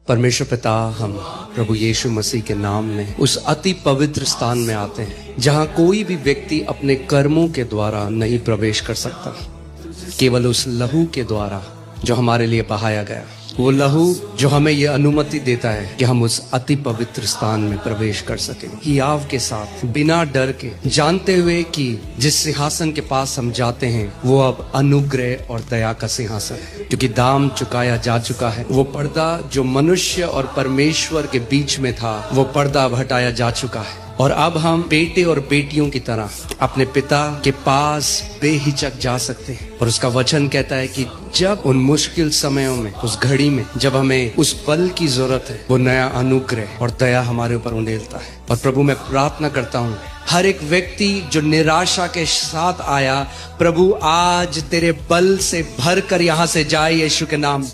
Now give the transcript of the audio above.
परमेश्वर पिता, हम प्रभु यीशु मसीह के नाम में उस अति पवित्र स्थान में आते हैं जहां कोई भी व्यक्ति अपने कर्मों के द्वारा नहीं प्रवेश कर सकता, केवल उस लहू के द्वारा जो हमारे लिए बहाया गया, वो लहू जो हमें ये अनुमति देता है कि हम उस अति पवित्र स्थान में प्रवेश कर सकें हियाव के साथ, बिना डर के, जानते हुए कि जिस सिंहासन के पास हम जाते हैं वो अब अनुग्रह और दया का सिंहासन है, क्योंकि दाम चुकाया जा चुका है। वो पर्दा जो मनुष्य और परमेश्वर के बीच में था, वो पर्दा अब हटाया जा चुका है और अब हम बेटे और बेटियों की तरह अपने पिता के पास बेहिचक जा सकते हैं। और उसका वचन कहता है कि जब उन मुश्किल समयों में, उस घड़ी में जब हमें उस बल की जरूरत है, वो नया अनुग्रह और दया हमारे ऊपर उंडेलता है। और प्रभु, मैं प्रार्थना करता हूँ हर एक व्यक्ति जो निराशा के साथ आया, प्रभु आज तेरे बल से भर कर यहाँ से जाए यीशु के नाम।